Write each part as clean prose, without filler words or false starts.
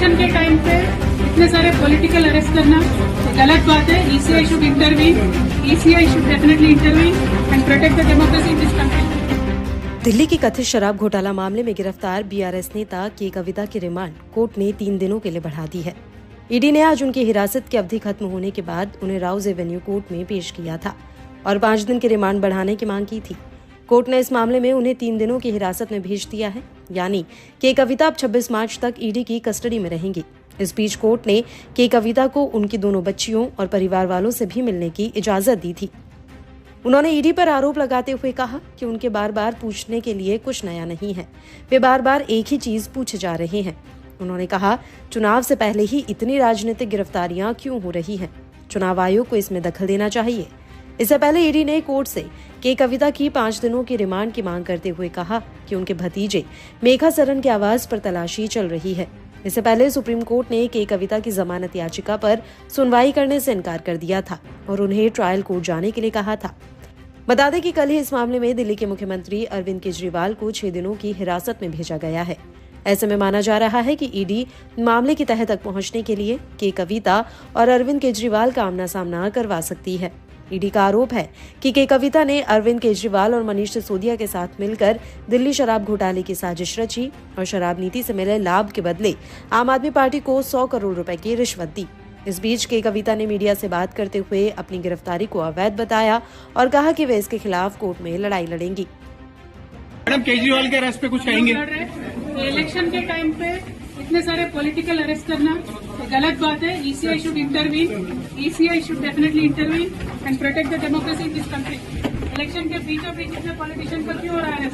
Election के time पे इतने सारे पॉलिटिकल अरेस्ट करना गलत बात है। ECI should intervene, ECI should definitely intervene and protect the democracy in this country. Delhi के कथित शराब घोटाला मामले में गिरफ्तार BRS नेता के कविता की रिमांड कोर्ट ने 3 दिनों के लिए बढ़ा दी है। ईडी ने आज उनकी हिरासत की अवधि खत्म होने के बाद उन्हें राउज एवेन्यू कोर्ट में पेश किया था और 5 दिन की रिमांड बढ़ाने की मांग की थी। कोर्ट ने इस मामले में उन्हें 3 दिनों की हिरासत में भेज दिया है, यानी के कविता अब 26 मार्च तक ईडी की कस्टडी में रहेंगी। इस बीच कोर्ट ने के कविता को उनकी दोनों बच्चियों और परिवार वालों से भी मिलने की इजाजत दी थी। उन्होंने ईडी पर आरोप लगाते हुए कहा कि उनके बार बार पूछने के लिए कुछ नया नहीं है, वे बार बार एक ही चीज पूछे जा रहे हैं। उन्होंने कहा, चुनाव से पहले ही इतनी राजनीतिक गिरफ्तारियां क्यों हो रही हैं? चुनाव आयोग को इसमें दखल देना चाहिए। इससे पहले ईडी ने कोर्ट से के कविता की 5 दिनों की रिमांड की मांग करते हुए कहा कि उनके भतीजे मेघा सरन के आवास पर तलाशी चल रही है। इससे पहले सुप्रीम कोर्ट ने के कविता की जमानत याचिका पर सुनवाई करने से इनकार कर दिया था और उन्हें ट्रायल कोर्ट जाने के लिए कहा था। बता दें कि कल ही इस मामले में दिल्ली के मुख्यमंत्री अरविंद केजरीवाल को 6 दिनों की हिरासत में भेजा गया है। ऐसे में माना जा रहा है कि ईडी मामले की तह तक पहुंचने के लिए के कविता और अरविंद केजरीवाल का आमना सामना करवा सकती है। ईडी का आरोप है कि के कविता ने अरविंद केजरीवाल और मनीष सिसोदिया के साथ मिलकर दिल्ली शराब घोटाले की साजिश रची और शराब नीति से मिले लाभ के बदले आम आदमी पार्टी को 100 करोड़ रुपए की रिश्वत दी। इस बीच के कविता ने मीडिया से बात करते हुए अपनी गिरफ्तारी को अवैध बताया और कहा कि वे इसके खिलाफ कोर्ट में लड़ाई लड़ेंगी। मैडम, केजरीवाल के अरेस्ट पे कुछ कहेंगे? इलेक्शन के टाइम पे इतने सारे पॉलिटिकल अरेस्ट करना गलत बात है। ECI should intervene, ECI should definitely intervene and protect the democracy in this country. Election के बीचों बीच इतने पॉलिटिशियन पर क्यों हो रहा है?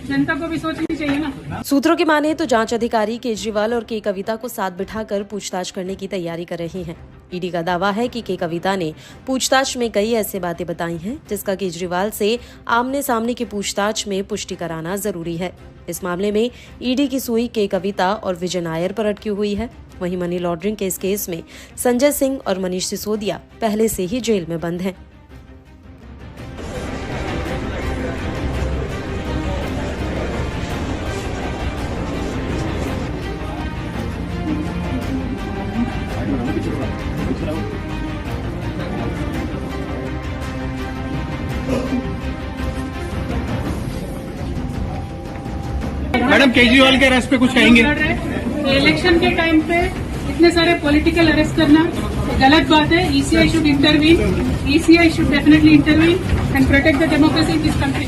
जनता को भी सोचनी चाहिए ना। सूत्रों की माने तो जांच अधिकारी केजरीवाल और के कविता को साथ बिठाकर पूछताछ करने की तैयारी कर रहे हैं। ईडी का दावा है कि के कविता ने पूछताछ में कई ऐसी बातें बताई हैं जिसका केजरीवाल से आमने सामने की पूछताछ में पुष्टि कराना जरूरी है। इस मामले में ईडी की सुई के कविता और विजय नायर पर अटकी हुई है। वहीं मनी लॉन्ड्रिंग के इस केस में संजय सिंह और मनीष सिसोदिया पहले से ही जेल में बंद हैं। मैडम, केजरीवाल के अरेस्ट पे कुछ कहेंगे? इलेक्शन के टाइम पे इतने सारे पॉलिटिकल अरेस्ट करना गलत बात है। ECI should intervene, ECI should definitely intervene and protect the democracy in this country.